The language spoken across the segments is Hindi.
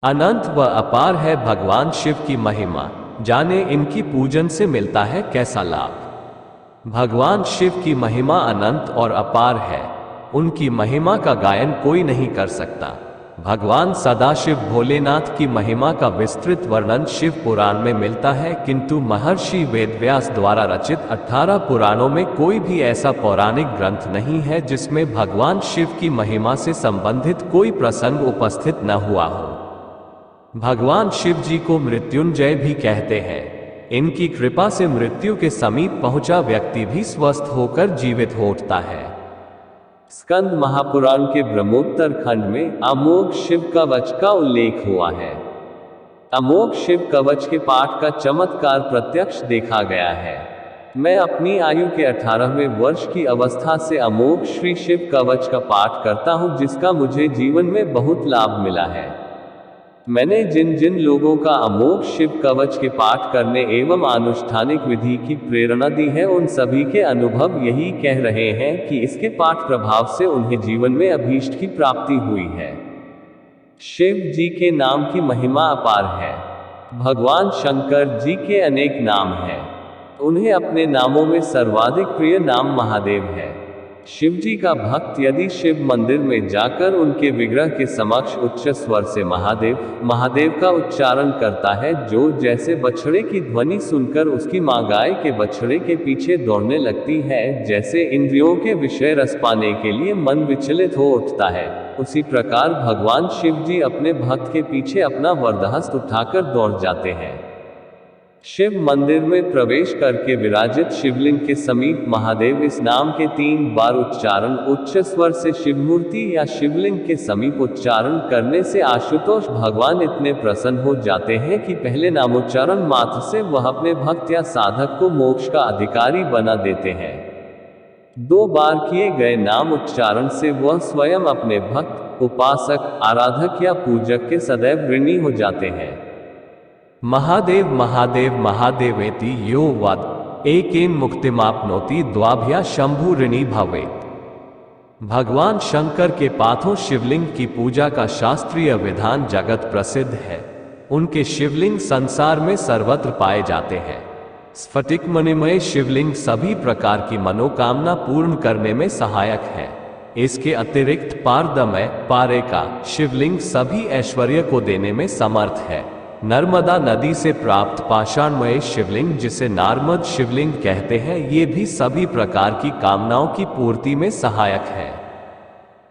अनंत व अपार है भगवान शिव की महिमा, जाने इनकी पूजन से मिलता है कैसा लाभ। भगवान शिव की महिमा अनंत और अपार है, उनकी महिमा का गायन कोई नहीं कर सकता। भगवान सदाशिव भोलेनाथ की महिमा का विस्तृत वर्णन शिव पुराण में मिलता है, किंतु महर्षि वेदव्यास द्वारा रचित 18 पुराणों में कोई भी ऐसा पौराणिक ग्रंथ नहीं है जिसमें भगवान शिव की महिमा से संबंधित कोई प्रसंग उपस्थित न हुआ हो। भगवान शिव जी को मृत्युंजय भी कहते हैं। इनकी कृपा से मृत्यु के समीप पहुंचा व्यक्ति भी स्वस्थ होकर जीवित हो उठता है। स्कंद महापुराण के ब्रह्मोत्तर खंड में अमोघ शिव कवच का उल्लेख हुआ है। अमोघ शिव कवच के पाठ का चमत्कार प्रत्यक्ष देखा गया है। मैं अपनी आयु के 18वें वर्ष की अवस्था से अमोघ श्री शिव कवच का पाठ करता हूं, जिसका मुझे जीवन में बहुत लाभ मिला है। मैंने जिन जिन लोगों का अमोघ शिव कवच के पाठ करने एवं अनुष्ठानिक विधि की प्रेरणा दी है, उन सभी के अनुभव यही कह रहे हैं कि इसके पाठ प्रभाव से उन्हें जीवन में अभीष्ट की प्राप्ति हुई है। शिव जी के नाम की महिमा अपार है। भगवान शंकर जी के अनेक नाम हैं। उन्हें अपने नामों में सर्वाधिक प्रिय नाम महादेव है। शिव जी का भक्त यदि शिव मंदिर में जाकर उनके विग्रह के समक्ष उच्च स्वर से महादेव महादेव का उच्चारण करता है, जो जैसे बछड़े की ध्वनि सुनकर उसकी माँ गाय के बछड़े के पीछे दौड़ने लगती है, जैसे इंद्रियों के विषय रस पाने के लिए मन विचलित हो उठता है, उसी प्रकार भगवान शिव जी अपने भक्त के पीछे अपना वरदहस्त उठाकर दौड़ जाते हैं। शिव मंदिर में प्रवेश करके विराजित शिवलिंग के समीप महादेव इस नाम के 3 बार उच्चारण उच्च स्वर से शिवमूर्ति या शिवलिंग के समीप उच्चारण करने से आशुतोष भगवान इतने प्रसन्न हो जाते हैं कि पहले नामोच्चारण मात्र से वह अपने भक्त या साधक को मोक्ष का अधिकारी बना देते हैं। 2 बार किए गए नाम उच्चारण से वह स्वयं अपने भक्त, उपासक, आराधक या पूजक के सदैव ऋणी हो जाते हैं। महादेव महादेव महादेवेति यो वद एकेन मुक्तिमाप्नोति द्वाभ्या शंभु ऋणी भवेत्। भगवान शंकर के पाथों शिवलिंग की पूजा का शास्त्रीय विधान जगत प्रसिद्ध है। उनके शिवलिंग संसार में सर्वत्र पाए जाते हैं। स्फटिक मणिमय शिवलिंग सभी प्रकार की मनोकामना पूर्ण करने में सहायक है। इसके अतिरिक्त पारदमय पारे का शिवलिंग सभी ऐश्वर्य को देने में समर्थ है। नर्मदा नदी से प्राप्त पाषाणमय शिवलिंग, जिसे नारमद शिवलिंग कहते हैं, ये भी सभी प्रकार की कामनाओं की पूर्ति में सहायक है।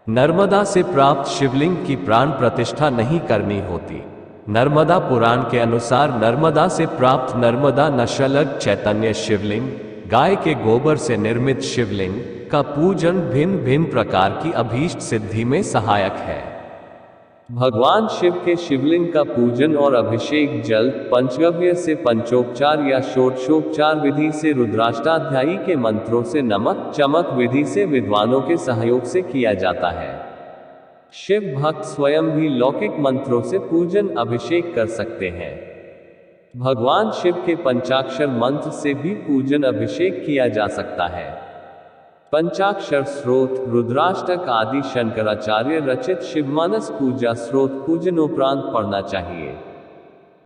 नर्मदा से प्राप्त शिवलिंग की प्राण प्रतिष्ठा नहीं करनी होती। नर्मदा पुराण के अनुसार नर्मदा से प्राप्त नर्मदा नशलग चैतन्य शिवलिंग, गाय के गोबर से निर्मित शिवलिंग का पूजन भिन्न भिन्न प्रकार की अभीष्ट सिद्धि में सहायक है। भगवान शिव के शिवलिंग का पूजन और अभिषेक जल, पंचगव्य से पंचोपचार या षोडशोपचार विधि से, रुद्राष्टाध्यायी के मंत्रों से, नमक चमक विधि से विद्वानों के सहयोग से किया जाता है। शिव भक्त स्वयं भी लौकिक मंत्रों से पूजन अभिषेक कर सकते हैं। भगवान शिव के पंचाक्षर मंत्र से भी पूजन अभिषेक किया जा सकता है। पंचाक्षर स्रोत, रुद्राष्टक आदि शंकराचार्य रचित शिवमानस पूजा स्रोत पूजनोपरांत पढ़ना चाहिए।